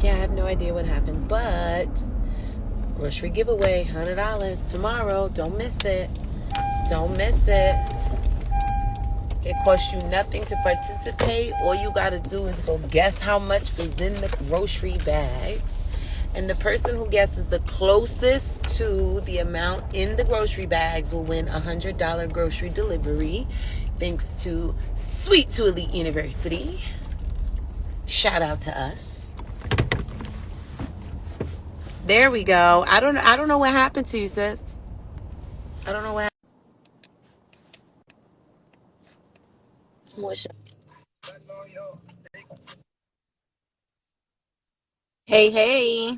Yeah, I have no idea what happened, but grocery giveaway, $100 tomorrow. Don't miss it. Don't miss it. It costs you nothing to participate. All you gotta do is go guess how much was in the grocery bags. And the person who guesses the closest to the amount in the grocery bags will win a $100 grocery delivery. Thanks to Sweet to Elite University. Shout out to us. There we go. I don't know what happened to you, sis. I don't know what happened. Hey, hey.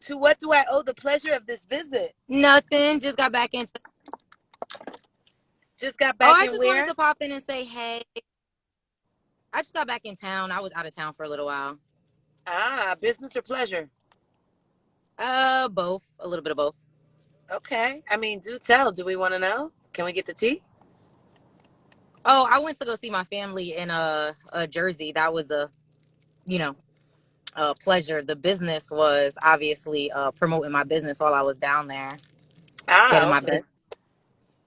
To what do I owe the pleasure of this visit? Nothing. Just got back into. Just got Oh, back I in just wanted where? to pop in and say hey. I just got back in town. I was out of town for a little while. Ah, business or pleasure? Both. A little bit of both. Okay. I mean, do tell. Do we want to know? Can we get the tea? Oh, I went to go see my family in Jersey. That was you know, a pleasure. The business was obviously promoting my business while I was down there, Ah, getting my okay. business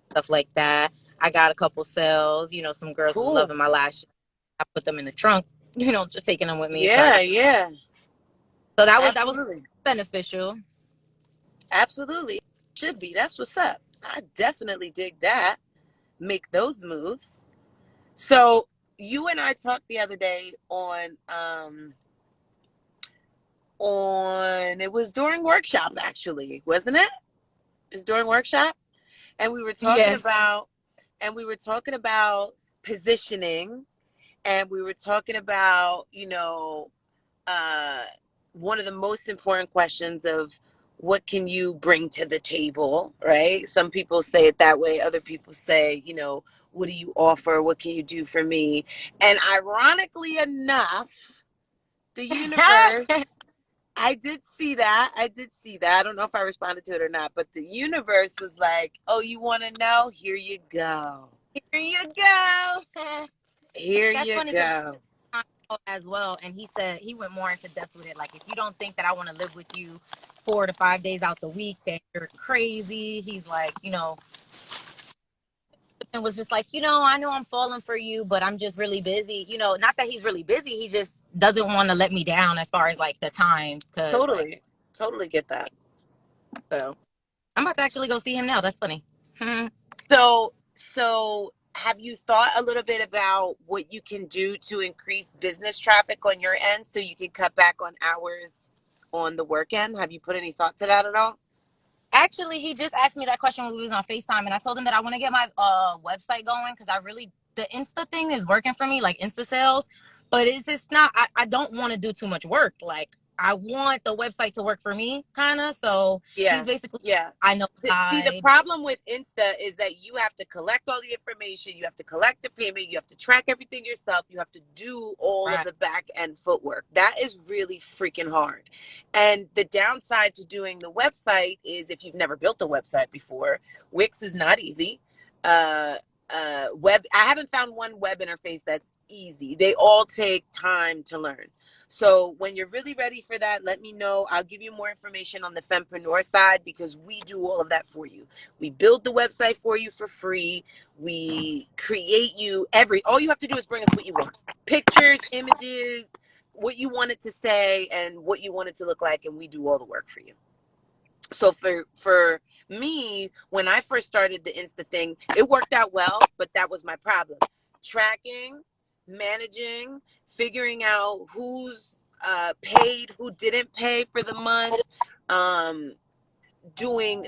stuff like that. I got a couple sales. Some girls was Cool. loving my lashes. I put them in the trunk. Just taking them with me. So Yeah, yeah. that was Absolutely. beneficial. Absolutely. Should be. That's what's up. I definitely dig that. Make those moves. So you and I talked the other day on it was during workshop actually, wasn't it? It was during workshop. And we were talking Yes. about positioning, and we were talking about uh one of the most important questions of what can you bring to the table, right? Some people say it that way, other people say, what do you offer, what can you do for me? And ironically enough, the universe, I did see that. I don't know if I responded to it or not, but the universe was like, oh, you want to know? Here you go. Here you go. Here That's you funny because go. as well, and he said he went more into depth with it. Like, if you don't think that I want to live with you 4 to 5 days out the week, then you're crazy. He's like, and was just like, I know I'm falling for you, but I'm just really busy. Not that he's really busy. He just doesn't want to let me down as far as like the time, because like, Totally. Totally get that. so I'm about to actually go see him now. That's funny. So have you thought a little bit about what you can do to increase business traffic on your end so you can cut back on hours on the work end? Have you put any thought to that at all? Actually, he just asked me that question when we was on FaceTime, and I told him that I want to get my website going, because the Insta thing is working for me, like Insta sales, but it's just not. I don't want to do too much work. Like, I want the website to work for me, kind of. So he's Yeah. basically, Yeah. I know See, the I problem with Insta is that you have to collect all the information, you have to collect the payment, you have to track everything yourself, you have to do all of right, the back end footwork. That is really freaking hard. And the downside to doing the website is, if you've never built a website before, Wix is not easy. Uh, I haven't found one web interface that's easy. They all take time to learn. So when you're really ready for that, let me know. I'll give you more information on the Fempreneur side, because we do all of that for you. We build the website for you for free. We create you all you have to do is bring us what you want. Pictures, images, what you want it to say, and what you want it to look like, and we do all the work for you. So for me, when I first started the Insta thing, it worked out well, but that was my problem. Tracking, managing, figuring out who's paid, who didn't pay for the month. Um,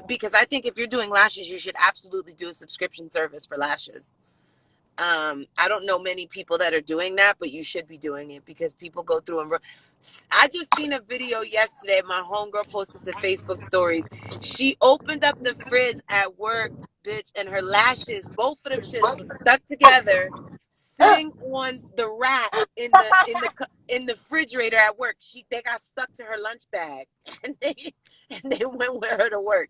because I think if you're doing lashes, you should absolutely do a subscription service for lashes. I don't know many people that are doing that, but you should be doing it, because people go through and I just seen a video yesterday. My homegirl posted to Facebook stories. She opened up the fridge at work, bitch, and her lashes, both of them shits was stuck together, sitting on the rack in the refrigerator at work. They got stuck to her lunch bag, and and they went with her to work.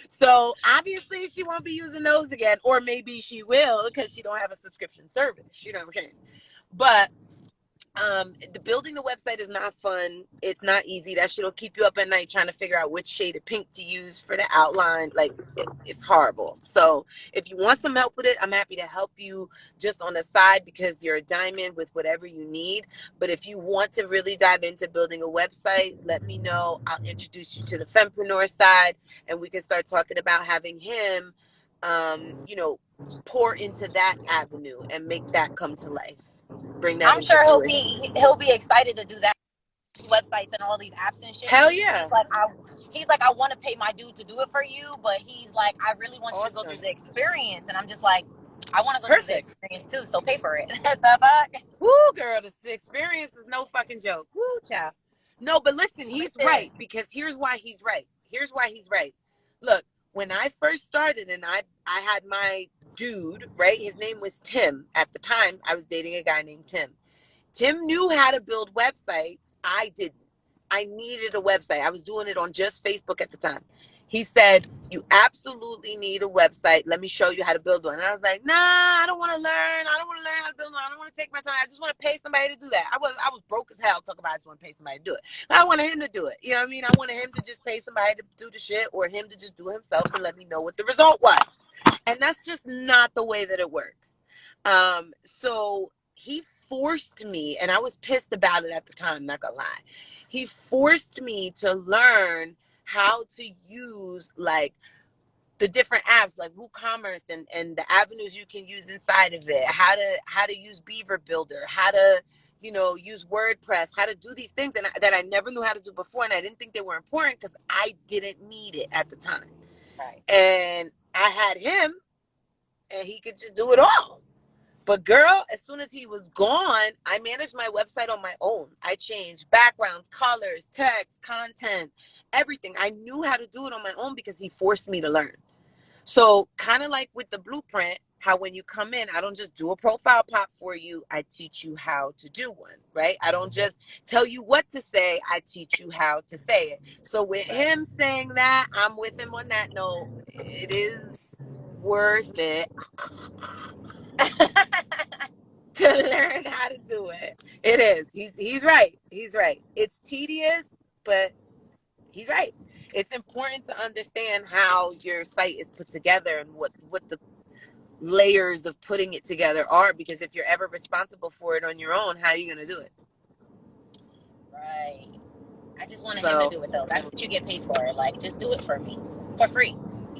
So obviously she won't be using those again, or maybe she will because she don't have a subscription service. You know what I'm saying? But the building the website is not fun. It's not easy. That shit'll keep you up at night trying to figure out which shade of pink to use for the outline. Like it's horrible. So if you want some help with it, I'm happy to help you just on the side because you're a diamond with whatever you need. But if you want to really dive into building a website, let me know. I'll introduce you to the fempreneur side, and we can start talking about having him you know, pour into that avenue and make that come to life. Bring that I'm into sure fruition. he'll be excited to do that. Websites and all these apps and shit. Hell yeah. He's like, I want to pay my dude to do it for you, but he's like, I really want you to go Awesome. through the experience. And I'm just like, I want to go through the Perfect. experience too, so pay for it. The fuck? Woo, girl, the experience is no fucking joke. Woo, child. No, but listen, he's right, because here's why he's right. Here's why he's right. Look, when I first started and I had my dude, right? His name was Tim. At the time, I was dating a guy named Tim. Tim knew how to build websites. I didn't. I needed a website. I was doing it on just Facebook at the time. He said, you absolutely need a website. Let me show you how to build one. And I was like, nah, I don't want to learn. I don't want to learn how to build one. I don't want to take my time. I just want to pay somebody to do that. I was broke as hell talking about I just want to pay somebody to do it. I wanted him to do it. You know what I mean? I wanted him to just pay somebody to do the shit, or him to just do it himself and let me know what the result was. And that's just not the way that it works. So he forced me, and I was pissed about it at the time, not gonna lie. He forced me to learn how to use like the different apps like WooCommerce and the avenues you can use inside of it, how to use Beaver Builder, how to, you know, use WordPress, how to do these things that I never knew how to do before, and I didn't think they were important because I didn't need it at the time. Right. And I had him, and he could just do it all. But girl, as soon as he was gone, I managed my website on my own. I changed backgrounds, colors, text, content, everything. I knew how to do it on my own because he forced me to learn. So kind of like with the blueprint, how when you come in, I don't just do a profile pop for you. I teach you how to do one, right? I don't just tell you what to say. I teach you how to say it. So with him saying that, I'm with him on that note. It is worth it to learn how to do it. It is. He's right. He's right. It's tedious, but he's right. It's important to understand how your site is put together and what the layers of putting it together are, because if you're ever responsible for it on your own, how are you going to do it? Right. I just wanted him to do it though. That's what you get paid for. Like, just do it for me for free.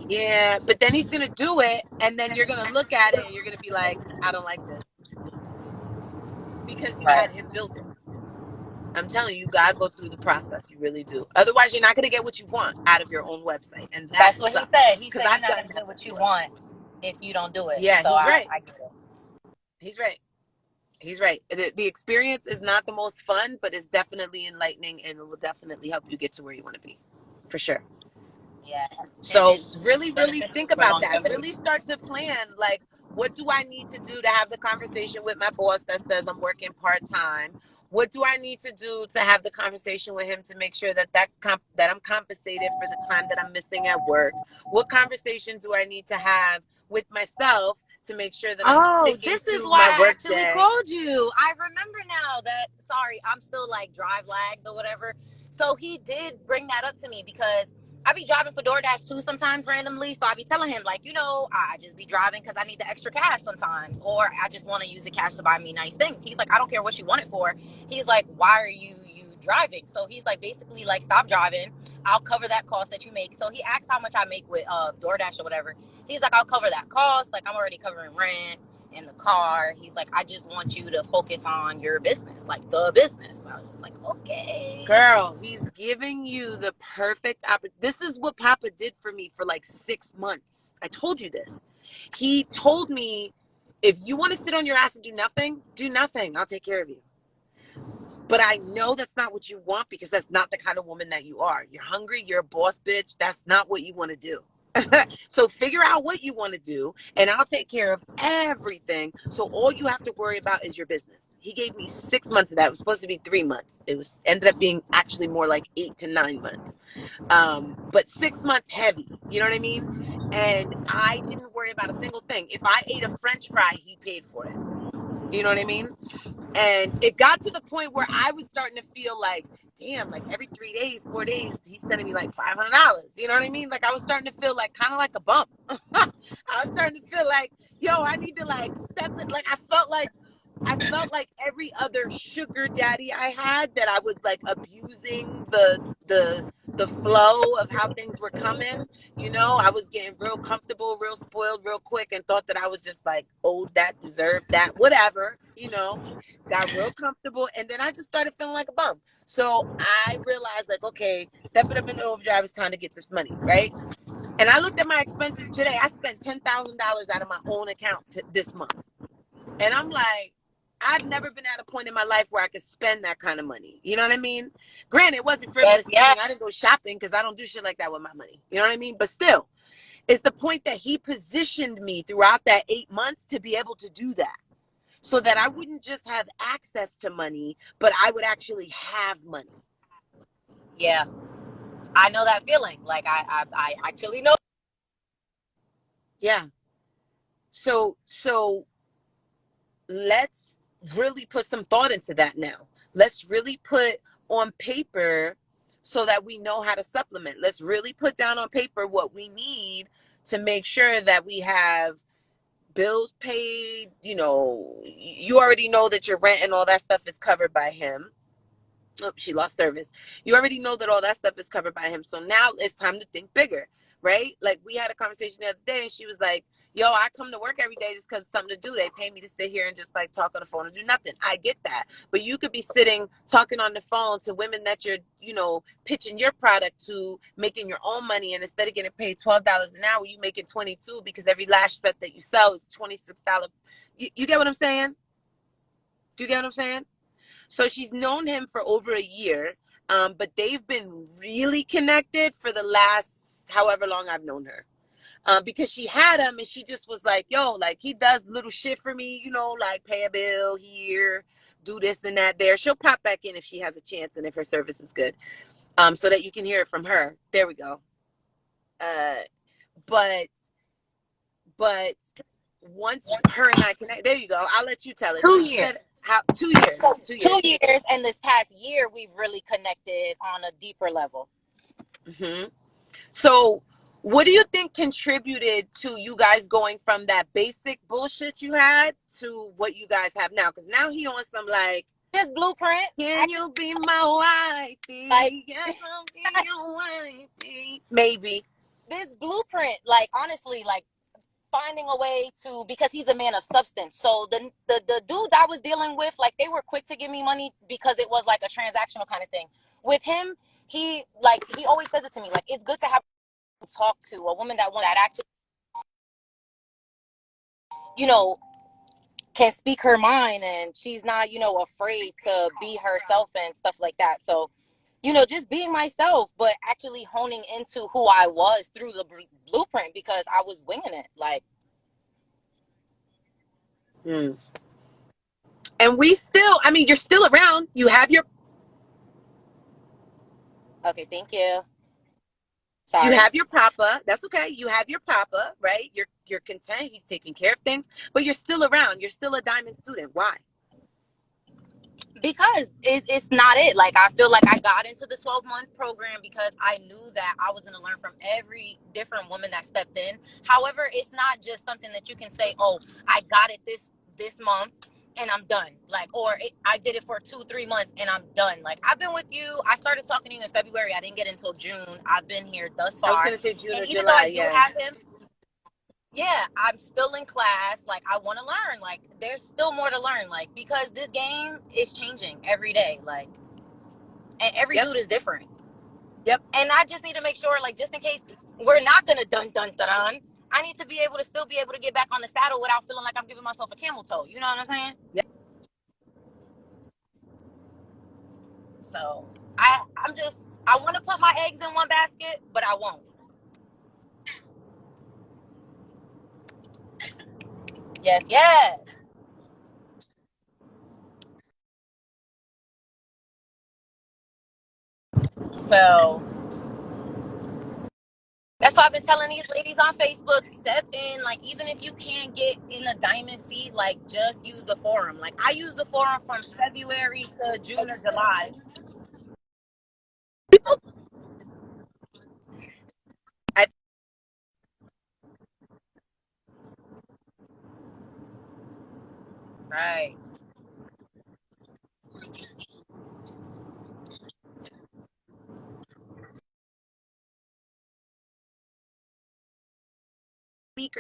Yeah, but then he's going to do it, and then you're going to look at it and you're going to be like, I don't like this. Because you had him build it. I'm telling you, you gotta go through the process. You really do. Otherwise, you're not gonna get what you want out of your own website. And that's what he said. He said you're not gonna get what you want if you don't do it. Yeah, so he's right. I get it. He's right. He's right. The experience is not the most fun, but it's definitely enlightening, and it will definitely help you get to where you want to be, for sure. Yeah. So really think about that. Really start to plan, like, what do I need to do to have the conversation with my boss that says I'm working part-time? What do I need to do to have the conversation with him to make sure that I'm compensated for the time that I'm missing at work? What conversation do I need to have with myself to make sure that I'm sticking this to is why my I work actually day? called you. I remember now that, sorry, I'm still like drive lagged or whatever. So he did bring that up to me because I be driving for DoorDash too sometimes randomly. So I be telling him like, you know, I just be driving because I need the extra cash sometimes, or I just want to use the cash to buy me nice things. He's like, I don't care what you want it for. He's like, why are you driving? So he's like, basically like, stop driving. I'll cover that cost that you make. So he asked how much I make with DoorDash or whatever. He's like, I'll cover that cost. Like, I'm already covering rent in the car. He's like, I just want you to focus on your business, like the business. I was just like, okay. Girl, he's giving you the perfect opportunity. This is what Papa did for me for like 6 months. I told you this. He told me, if you want to sit on your ass and do nothing. I'll take care of you. But I know that's not what you want, because that's not the kind of woman that you are. You're hungry. You're a boss bitch. That's not what you want to do. So figure out what you want to do, and I'll take care of everything. So all you have to worry about is your business. He gave me 6 months of that. It was supposed to be 3 months. It was ended up being actually more like 8 to 9 months. But 6 months heavy. You know what I mean? And I didn't worry about a single thing. If I ate a French fry, he paid for it. Do you know what I mean? And it got to the point where I was starting to feel like, damn, like every 3 days, 4 days, he's sending me like $500. You know what I mean? Like I was starting to feel like kind of like a bump. I was starting to feel like, yo, I need to like step it. Like I felt like every other sugar daddy I had that I was like abusing the flow of how things were coming. I was getting real comfortable, real spoiled, real quick, and thought that I was just like owed that, deserved that, whatever. Got real comfortable, and then I just started feeling like a bum. So I realized, like, okay, step it up into overdrive. It's time to get this money, right? And I looked at my expenses today. I spent $10,000 out of my own account this month, and I'm like, I've never been at a point in my life where I could spend that kind of money. You know what I mean? Granted, it wasn't Yes, frivolous yeah. spending. I didn't go shopping because I don't do shit like that with my money. You know what I mean? But still, it's the point that he positioned me throughout that 8 months to be able to do that, so that I wouldn't just have access to money, but I would actually have money. Yeah. I know that feeling. Like I actually know. Yeah. So let's really put some thought into that now. Let's really put on paper so that we know how to supplement. Let's really put down on paper what we need to make sure that we have bills paid. You already know that your rent and all that stuff is covered by him. Oh, she lost service. You already know that all that stuff is covered by him. So now it's time to think bigger, right? Like we had a conversation the other day, and she was like, yo, I come to work every day just because it's something to do. They pay me to sit here and just like talk on the phone and do nothing. I get that. But you could be sitting talking on the phone to women that you're, pitching your product to, making your own money. And instead of getting paid $12 an hour, you making 22 because every lash set that you sell is $26. You get what I'm saying? Do you get what I'm saying? So she's known him for over a year, but they've been really connected for the last however long I've known her. Because she had him and she just was like, yo, like he does little shit for me, like pay a bill here, do this and that there. She'll pop back in if she has a chance and if her service is good, so that you can hear it from her. There we go. Uh, but but once her and I connect, there you go. I'll let you tell it. So 2 she years. said how 2 years, So 2 years. 2 years, and this past year we've really connected on a deeper level. Mm-hmm. So, what do you think contributed to you guys going from that basic bullshit you had to what you guys have now? Because now he on some like, This blueprint, can actually, you be my like wifey? Yes, I'll be your wifey. Maybe. this blueprint, like honestly, like finding a way to, because he's a man of substance. So the dudes I was dealing with, like they were quick to give me money because it was like a transactional kind of thing. With him, he always says it to me, like it's good to have talk to a woman that actually, you know, can speak her mind, and she's not, afraid to be herself and stuff like that. So, just being myself, but actually honing into who I was through the blueprint, because I was winging it. Like, Mm. And you're still around. You have your okay, thank you. you Sorry. have your papa. That's okay. You have your papa, right? You're content. He's taking care of things, but you're still around. You're still a diamond student. Why? Because it's not it. Like, I feel like I got into the 12-month program because I knew that I was going to learn from every different woman that stepped in. However, it's not just something that you can say, oh, I got it this month and I'm done. Like, or I did it for 2-3 months and I'm done. Like, I've been with you. I started talking to you in February. I didn't get until June. I've been here thus I was far. gonna say June And or even though I July. do Yeah. have him, yeah, I'm still in class. Like, I want to learn. Like, there's still more to learn. Like, because this game is changing every day. Like, and every Yep. dude is different. Yep. And I just need to make sure, like, just in case we're not gonna dun, I need to be able to still be able to get back on the saddle without feeling like I'm giving myself a camel toe. You know what I'm saying? Yep. So I want to put my eggs in one basket, but I won't. Yes, yes. So that's why I've been telling these ladies on Facebook, step in. Like, even if you can't get in a diamond seat, like, just use the forum. Like, I use the forum from February to June or July. People, I Right. speak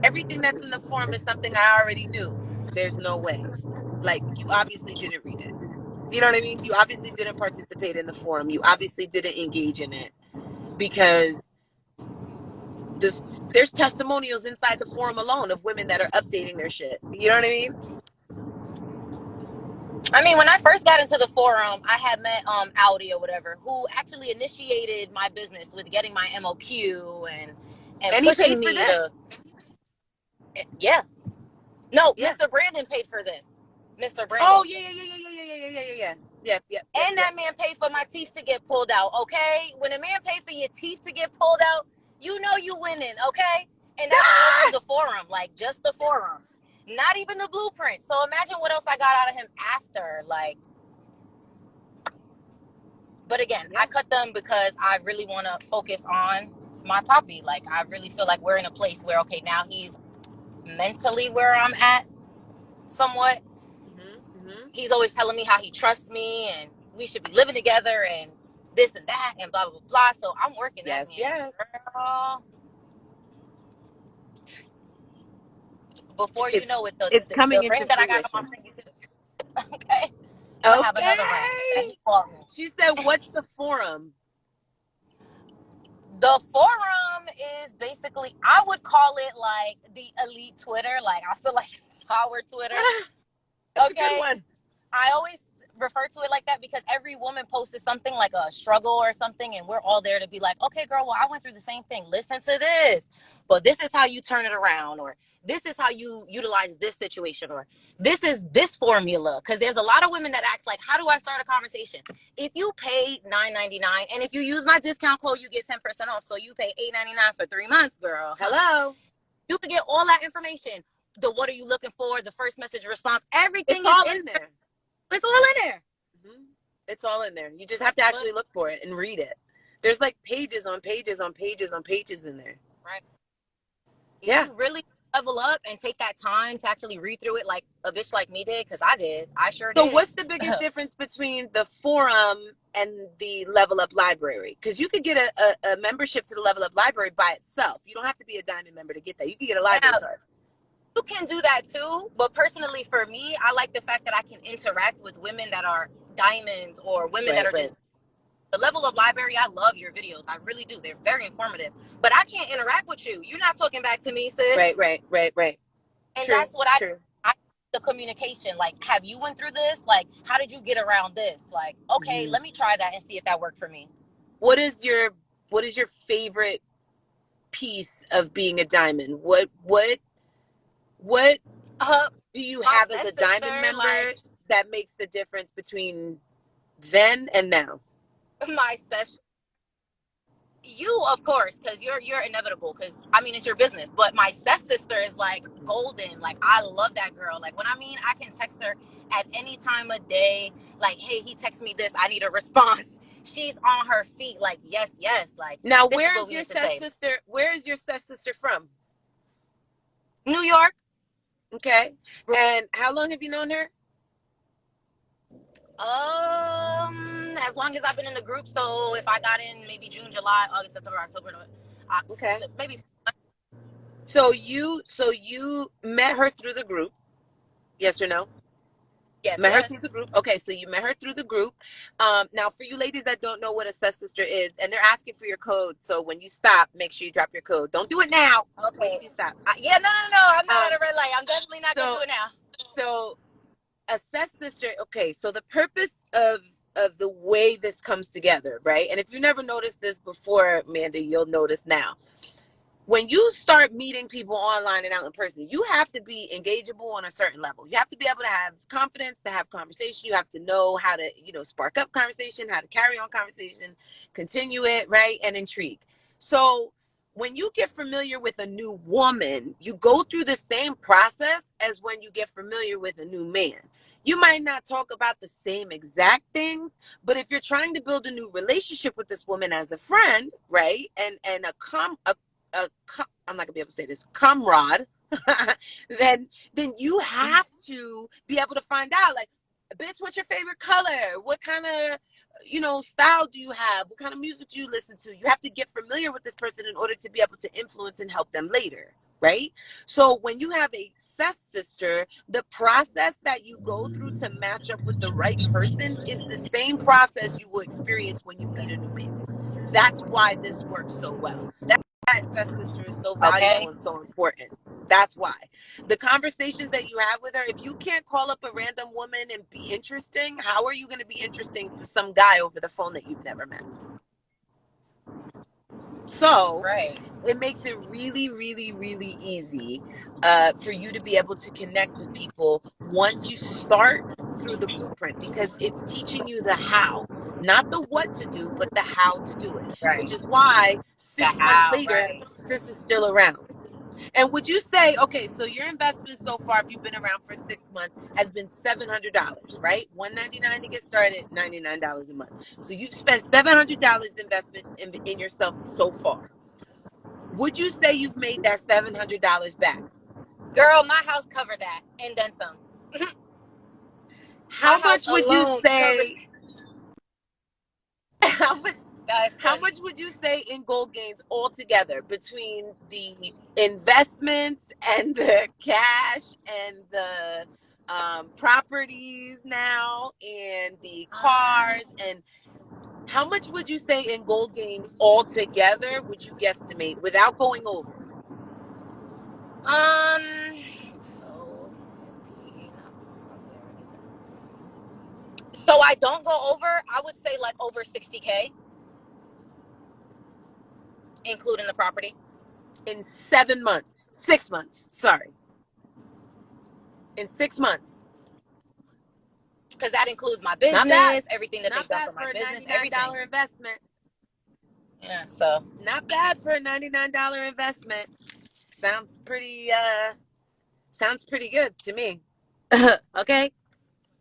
everything that's in the forum is something I already knew. There's no way. Like, you obviously didn't read it. You know what I mean? You obviously didn't participate in the forum. You obviously didn't engage in it because there's testimonials inside the forum alone of women that are updating their shit. You know what I mean? I mean, when I first got into the forum, I had met Audi or whatever, who actually initiated my business with getting my MOQ and And he pushing paid for me this. to, yeah. No, Yeah. Mr. Brandon paid for this. Mr. Oh, Brandon. Yeah. And that man paid for my teeth to get pulled out, okay? When a man paid for your teeth to get pulled out, you know you winning, okay? And that was all through the forum, like just the forum. Not even the blueprint. So imagine what else I got out of him after. Like, but again, Yeah. I cut them because I really want to focus on my puppy. Like, I really feel like we're in a place where, okay, now he's mentally where I'm at somewhat. He's always telling me how he trusts me and we should be living together and this and that and blah, blah, blah. So I'm working that man. Yes. Girl, before you know it, It's coming the into ring that I got on fruition. my finger, okay, I'm going to have another ring. And Okay. he called me. She said, "What's the forum?" The forum is basically, I would call it like the elite Twitter. Like, I feel like it's our Twitter. That's a good Okay. one. I always refer to it like that because every woman posted something like a struggle or something, and we're all there to be like, okay, girl, well, I went through the same thing. Listen to this, but this is how you turn it around, or this is how you utilize this situation, or this is this formula. Because there's a lot of women that ask like, how do I start a conversation? If you pay $9.99, and if you use my discount code, you get 10% off. So you pay $8.99 for 3 months, girl. Hello. You can get all that information. The what are you looking for? The first message response. Everything It's is all in in there. there. It's all in there. It's all in there. You just have to actually look for it and read it. There's like pages on pages on pages on pages in there. Right. If Yeah. you really level up and take that time to actually read through it like a bitch like me did, because I did. I sure So did. what's the biggest difference between the forum and the Level Up Library? Because you could get a membership to the Level Up Library by itself. You don't have to be a diamond member to get that. You can get a library card. You can do that too, but personally for me, I like the fact that I can interact with women that are diamonds or women that are just the Level Up Library. I love your videos. I really do. They're very informative. But I can't interact with you. You're not talking back to me, sis. Right. And True, that's what I the communication. Like, have you went through this? Like, how did you get around this? Like, okay, let me try that and see if that worked for me. What is your favorite piece of being a diamond? What do you have as a diamond member that makes the difference between then and now? My sis, you of course, because you're inevitable. Because I mean, it's your business. But my sister is like golden. Like, I love that girl. Like, when I mean, I can text her at any time of day. Like, hey, he texted me this. I need a response. She's on her feet. Like, yes. Like, Now, where is your sister? Where is your sister from? New York. Okay. And how long have you known her? As long as I've been in the group. So if I got in maybe June, July, August, September, October, Okay. maybe. So you met her through the group? Yes or no? Yes, Met her yes. through the group. Okay, so you met her through the group. Now, for you ladies that don't know what a Sister is, and they're asking for your code, so when you stop, make sure you drop your code. Don't do it now. Okay. Wait till you stop. Yeah, no. I'm not at a red light. I'm definitely not gonna do it now. So, a Sister. Okay, so the purpose of the way this comes together, right? And if you never noticed this before, Mandy, you'll notice now. When you start meeting people online and out in person, you have to be engageable on a certain level. You have to be able to have confidence to have conversation. You have to know how to, spark up conversation, how to carry on conversation, continue it, right? And intrigue. So when you get familiar with a new woman, you go through the same process as when you get familiar with a new man. You might not talk about the same exact things, but if you're trying to build a new relationship with this woman as a friend, right? And I'm not gonna be able to say this, comrade, then you have to be able to find out, like, bitch, what's your favorite color? What kind of style do you have? What kind of music do you listen to? You have to get familiar with this person in order to be able to influence and help them later, right? So when you have a sister, the process that you go through to match up with the right person is the same process you will experience when you meet a new man. That's why this works so well. That sister is so valuable and so important. That's why. The conversations that you have with her, if you can't call up a random woman and be interesting, how are you going to be interesting to some guy over the phone that you've never met? So it makes it really, really, really easy for you to be able to connect with people once you start through the blueprint, because it's teaching you the how, not the what to do, but the how to do it, which is why 6 months later, Sis is still around. And would you say, okay, so your investment so far, if you've been around for 6 months, has been $700, right? $199 to get started, $99 a month. So you've spent $700 investment in yourself so far. Would you say you've made that $700 back? Girl, my house covered that and then some. How much would you say? How much would you say in gold gains altogether, between the investments and the cash and the properties now and the cars, and how much would you say in gold gains altogether would you guesstimate without going over? So I don't go over, I would say like over 60K, including the property. In 7 months, 6 months, sorry. In 6 months. Because that includes my business, everything that they've done for my business, everything. $99 investment. Yeah, so. Not bad for a $99 investment. Sounds pretty good to me. Okay?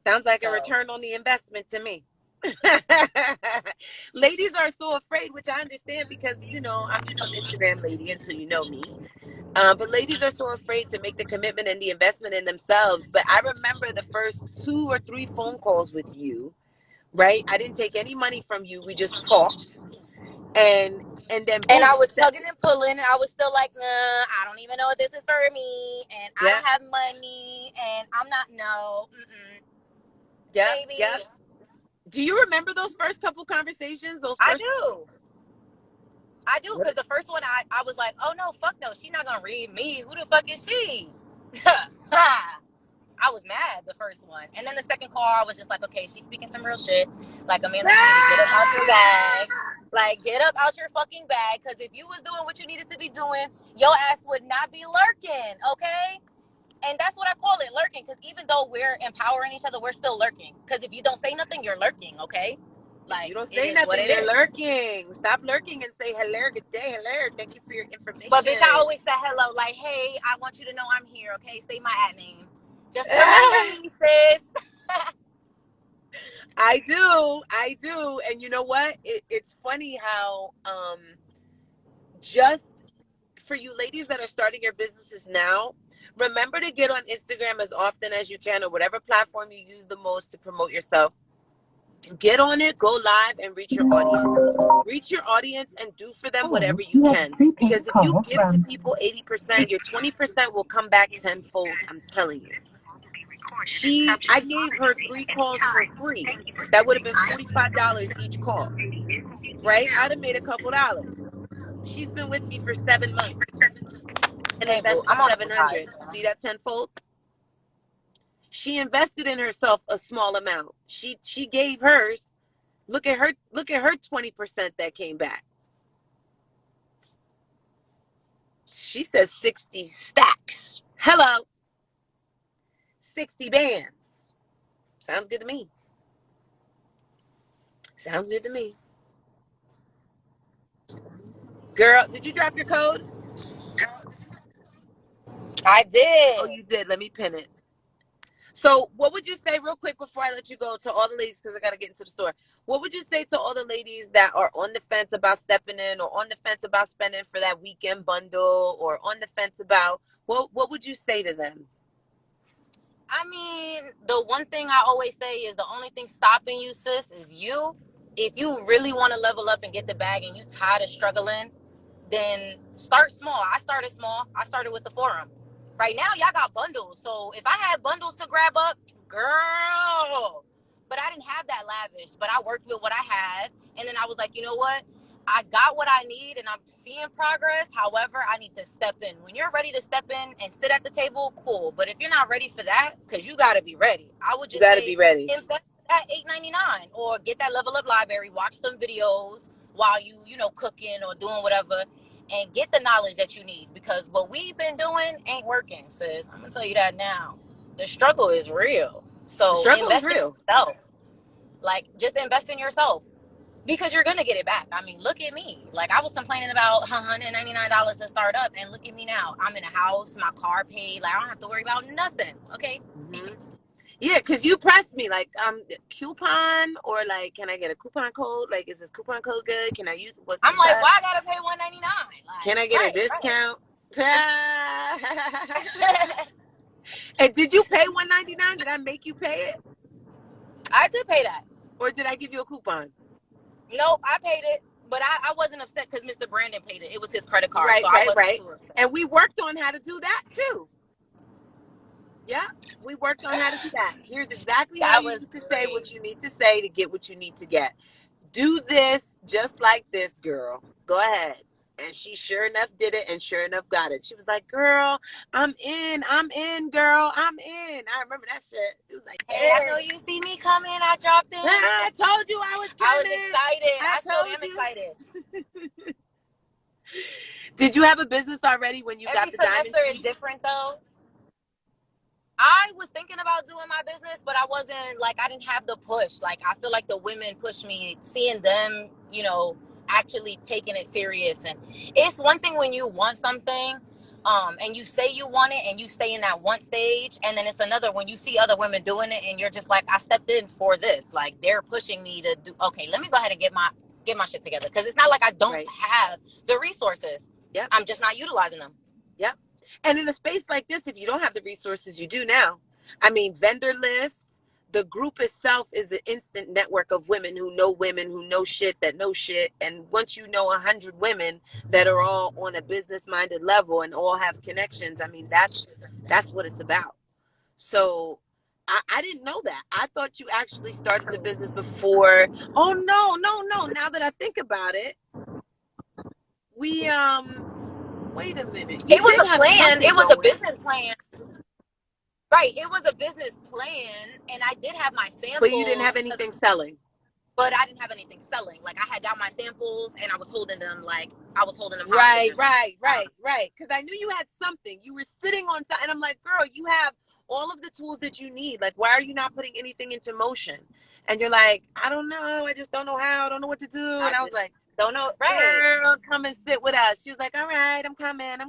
Sounds like a return on the investment to me. Ladies are so afraid, which I understand, because I'm just some Instagram lady until you know me. But ladies are so afraid to make the commitment and the investment in themselves. But I remember the first 2 or 3 phone calls with you, right? I didn't take any money from you. We just talked. And then boom, I was tugging and pulling, and I was still like, nah, I don't even know if this is for me, and I don't have money, and I'm not, no, baby. Yeah. Do you remember those first couple conversations? I do, because the first one I was like, oh no, fuck no, she's not gonna read me. Who the fuck is she? I was mad the first one, and then the second call I was just like, okay, she's speaking some real shit. Like, Amanda, you need to get up out your bag. Like, get up out your fucking bag, because if you was doing what you needed to be doing, your ass would not be lurking, okay? And that's what I call it, lurking, because even though we're empowering each other, we're still lurking. Because if you don't say nothing, you're lurking, okay? Like, you don't say nothing, you're lurking. Stop lurking and say hello, good day, hello, thank you for your information. But bitch, I always say hello, like, hey, I want you to know I'm here, okay? Say my ad name. Just remember me, sis. I do. And you know what? It's funny how just for you ladies that are starting your businesses now, remember to get on Instagram as often as you can, or whatever platform you use the most to promote yourself. Get on it, go live, and reach your audience. Reach your audience and do for them whatever you can. Because if you give to people 80%, your 20% will come back tenfold. I'm telling you. I gave her 3 calls for free. That would have been $45 each call, right? I'd have made a couple dollars. She's been with me for 7 months and Hey, boo, invested I'm on the side. 700. See that tenfold? She invested in herself a small amount. She gave hers. Look at her 20% that came back. She says 60 stacks. Hello. 60 bands. Sounds good to me. Sounds good to me. Girl, did you drop your code? I did. Oh, you did. Let me pin it. So what would you say real quick before I let you go to all the ladies, because I got to get into the store. What would you say to all the ladies that are on the fence about stepping in or on the fence about spending for that weekend bundle or on the fence about, what would you say to them? I mean, the one thing I always say is the only thing stopping you, sis, is you. If you really want to level up and get the bag and you tired of struggling, then start small. I started small. I started with the forum. Right now, y'all got bundles. So if I had bundles to grab up, girl. But I didn't have that lavish. But I worked with what I had. And then I was like, you know what? I got what I need and I'm seeing progress. However, I need to step in. When you're ready to step in and sit at the table, cool. But if you're not ready for that, because you got to be ready, I would You just got to say be ready. invest at $8.99 or get that Level Up library, watch them videos while you know, cooking or doing whatever, and get the knowledge that you need, because what we've been doing ain't working, sis. I'm gonna tell you that now. The struggle is real. The So struggle is invest in real. yourself. Like, just invest in yourself because you're gonna get it back. I mean, look at me. Like, I was complaining about $199 to start up, and look at me now. I'm in a house, my car paid. Like, I don't have to worry about nothing. Okay. Mm-hmm. Yeah, because you pressed me like coupon or like, can I get a coupon code? Like, is this coupon code good? Can I use what's the I'm like, size? why I gotta pay $199? Like, Can I get a right. discount? And did you pay $199? Did I make you pay it? I did pay that. Or did I give you a coupon? Nope, I paid it. But I wasn't upset because Mr. Brandon paid it. It was his credit card, so I wasn't too upset. And we worked on how to do that too. Yeah, we worked on how to do that. Here's exactly how you need to say what you need to say to get what you need to get. Do this just like this, girl. Go ahead. And she sure enough did it and sure enough got it. She was like, girl, I'm in, girl, I'm in. I remember that shit. It was like, hey, I know you see me coming. I dropped in. I told you I was coming. I was excited. I still am excited. Did you have a business already when you got the diamond? Every semester is different though. I was thinking about doing my business, but I wasn't like, I didn't have the push. Like, I feel like the women pushed me, seeing them, you know, actually taking it serious. And it's one thing when you want something, and you say you want it and you stay in that one stage, and then it's another when you see other women doing it and you're just like, I stepped in for this. Like, they're pushing me to do, okay, let me go ahead and get my shit together. Because it's not like I don't have the resources. Yep. I'm just not utilizing them. Yep. And in a space like this, if you don't have the resources, you do now. I mean, vendor lists, the group itself is an instant network of women who know shit that know shit. And once you know 100 women that are all on a business-minded level and all have connections, I mean, that's what it's about. So I didn't know that. I thought you actually started the business before. Oh, no. Now that I think about it, we, wait a minute. It was a plan. It was a business plan. Right. It was a business plan, and I did have my samples. But you didn't have anything selling. But I didn't have anything selling. Like, I had got my samples, and I was holding them. Right. Because I knew you had something. You were sitting on something, and I'm like, girl, you have all of the tools that you need. Like, why are you not putting anything into motion? And you're like, I don't know. I just don't know how. I don't know what to do. And I was like, don't know. Right. Girl, come and sit with us. She was like, all right, I'm coming.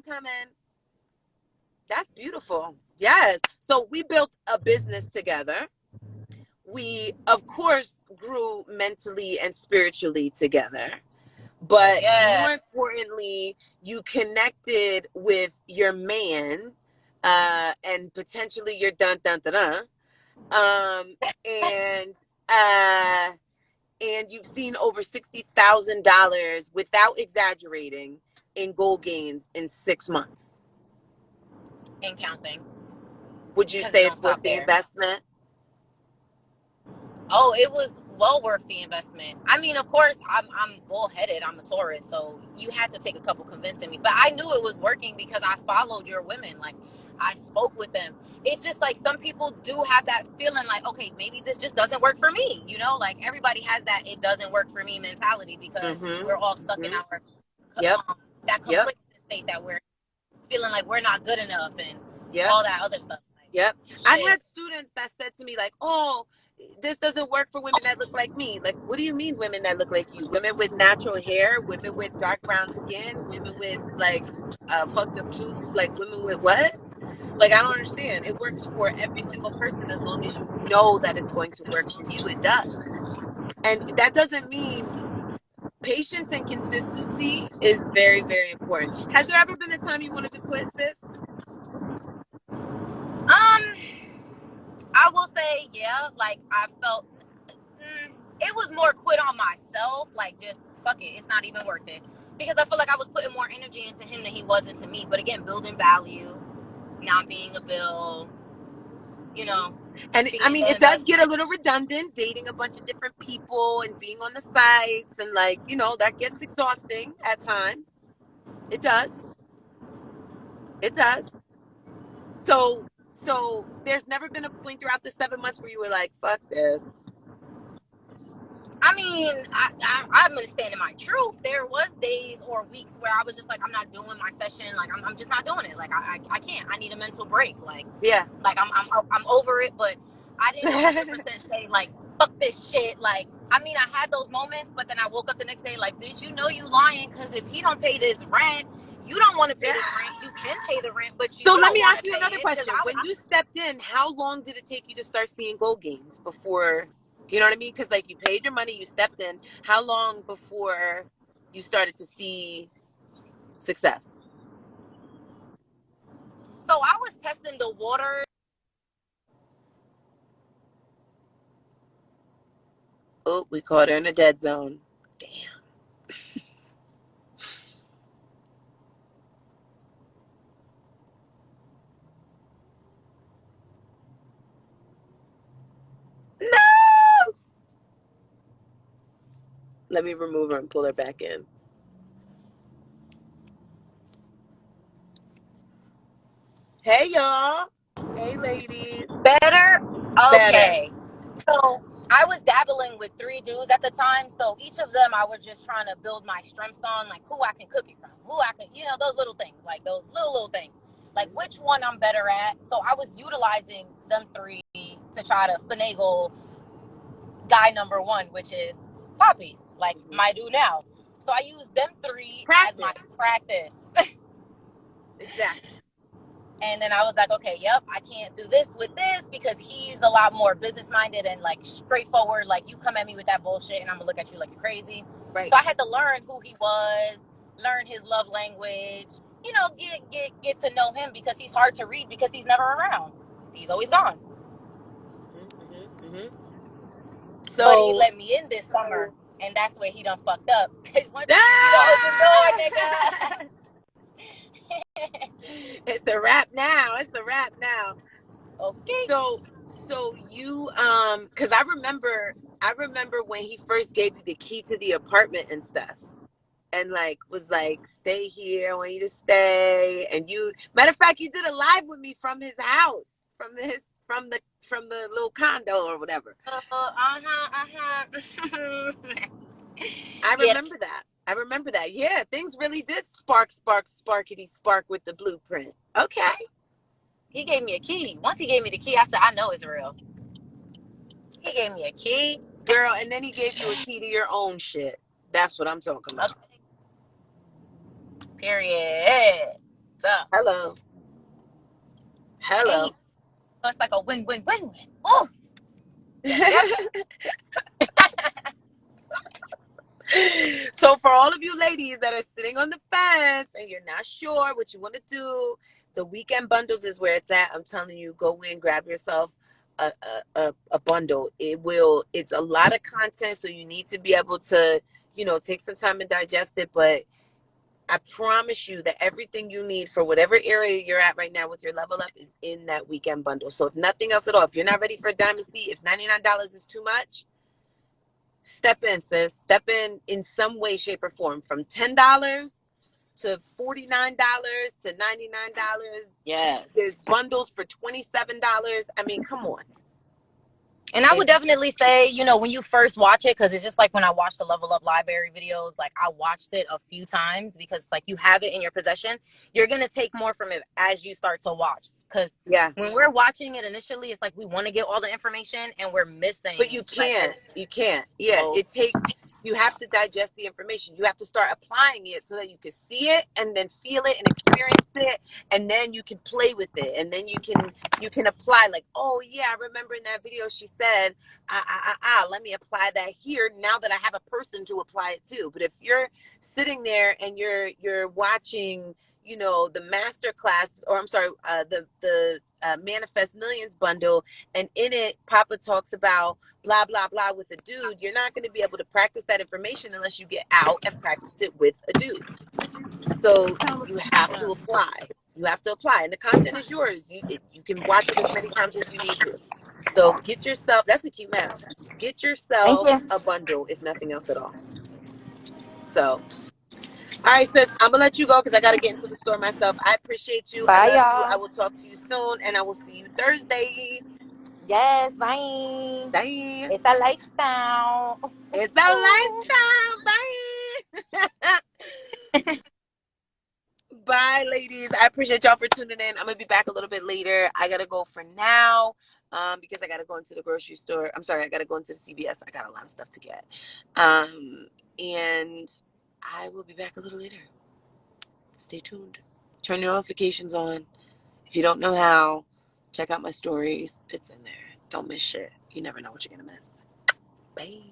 That's beautiful. Yes. So we built a business together. We, of course, grew mentally and spiritually together. But more importantly, you connected with your man and potentially your and you've seen over $60,000 without exaggerating in gold gains in 6 months. And counting. Would you because it say don't it's worth stop the there. investment? Oh, it was well worth the investment. I mean, of course, I'm bullheaded. I'm a Taurus, so you had to take a couple convincing me. But I knew it was working because I followed your women. Like, I spoke with them. It's just like some people do have that feeling like, okay, maybe this just doesn't work for me. You know, like everybody has that it doesn't work for me mentality because Mm-hmm. we're all stuck in Mm-hmm. our Yep. that Yep. complacent state that we're feeling like we're not good enough and Yep. all that other stuff. Yep. Like, I've shit. had students that said to me like, "Oh, this doesn't work for women that look like me." Like, what do you mean women that look like you? Women with natural hair, women with dark brown skin, women with like fucked up tooth, like women with what? Like, I don't understand. It works for every single person as long as you know that it's going to work for you. It does. And that doesn't mean patience and consistency is very, very important. Has there ever been a time you wanted to quit, sis? I will say, yeah, like I felt it was more quit on myself, like just fuck it, it's not even worth it. Because I feel like I was putting more energy into him than he was into me. But again, building value, not being a bill, you know, And I being mean, the it does get a investment. little redundant dating a bunch of different people and being on the sites and like, that gets exhausting at times. It does. It does. So there's never been a point throughout the 7 months where you were like, fuck this. I mean, I'm gonna stand in my truth. There was days or weeks where I was just like, I'm not doing my session. Like, I'm just not doing it. Like, I can't. I need a mental break. Yeah. I'm over it. But I didn't 100% say like, fuck this shit. Like, I mean, I had those moments, but then I woke up the next day like, bitch, you know you lying because if he don't pay this rent, you don't want to pay Yeah. this rent. You can pay the rent, but you So let don't me want ask to you pay another it because question. When you stepped in, how long did it take you to start seeing goal gains before, you know what I mean? Because like you paid your money, you stepped in. How long before you started to see success? So I was testing the water. Oh, we caught her in a dead zone. Damn. No. Let me remove her and pull her back in. Hey, y'all. Hey, ladies. Better? Better. Okay. So I was dabbling with 3 dudes at the time. So each of them, I was just trying to build my strengths on, like who I can cook it from, who I can, those little things, like those little things, like which one I'm better at. So I was utilizing them 3 to try to finagle guy number 1, which is Poppy, like Mm-hmm. my dude now. So I used them 3 as my Practice. practice. Exactly. And then I was like, okay, yep, I can't do this with this because he's a lot more business minded and like straightforward. Like, you come at me with that bullshit and I'm gonna look at you like you're crazy. Right. So I had to learn who he was, learn his love language, get to know him because he's hard to read because he's never around. He's always gone. Mm-hmm. Mm-hmm. But he So, let me in this summer, and that's where he done fucked up. Because once he give you the open ah! door, nigga. It's a wrap now. It's a wrap now. Okay. So you because I remember when he first gave you the key to the apartment and stuff. And like was like, stay here, I want you to stay. And you matter of fact, you did a live with me from his house, from the little condo or whatever. I Yeah, remember that. I remember that. Yeah, things really did sparkity spark with the blueprint. Okay. he gave me a key. Once he gave me the key, I said, I know it's real. He gave me a key. Girl, and then he gave you a key to your own shit. That's what I'm talking about. Okay. Period. So, Hello. and he, Hello. so it's like a win-win-win-win. Oh, yep. So for all of you ladies that are sitting on the fence and you're not sure what you want to do, the weekend bundles is where it's at. I'm telling you, go in, grab yourself a bundle. It's a lot of content, so you need to be able to, take some time and digest it. But I promise you that everything you need for whatever area you're at right now with your level up is in that weekend bundle. So if nothing else at all, if you're not ready for a diamond C, if $99 is too much, step in, sis. Step in some way, shape, or form. From $10 to $49 to $99. Yes. There's bundles for $27. I mean, come on. And I would definitely say, you know, when you first watch it, because it's just like when I watched the Level Up Library videos, like I watched it a few times because it's like you have it in your possession. You're going to take more from it as you start to watch. Because Yeah. when we're watching it initially, it's like we want to get all the information and we're missing. But you can't. You can't. Yeah, Oh. it takes, you have to digest the information. You have to start applying it so that you can see it and then feel it and experience it, and then you can play with it, and then you can apply, like, oh yeah, I remember in that video she said let me apply that here now that I have a person to apply it to. But if you're sitting there and you're watching, you know, the master class, or I'm sorry, the Manifest Millions bundle, and in it Papa talks about blah blah blah with a dude, you're not going to be able to practice that information unless you get out and practice it with a dude. So you have to apply. You have to apply, and the content is yours. You can watch it as many times as you need to. So get yourself, that's a cute mask, get yourself a bundle, if nothing else at all. So all right, sis, I'm gonna let you go because I gotta get into the store myself. I appreciate you. Bye, I love y'all. you. I will talk to you soon, and I will see you Thursday. Yes, bye. Bye. It's a lifestyle. It's a lifestyle. Bye. Bye, ladies. I appreciate y'all for tuning in. I'm gonna be back a little bit later. I gotta go for now, because I gotta go into the grocery store. I'm sorry, I gotta go into the CVS. I got a lot of stuff to get. And I will be back a little later. Stay tuned. Turn your notifications on. If you don't know how, check out my stories. It's in there. Don't miss shit. You never know what you're gonna miss. Bye.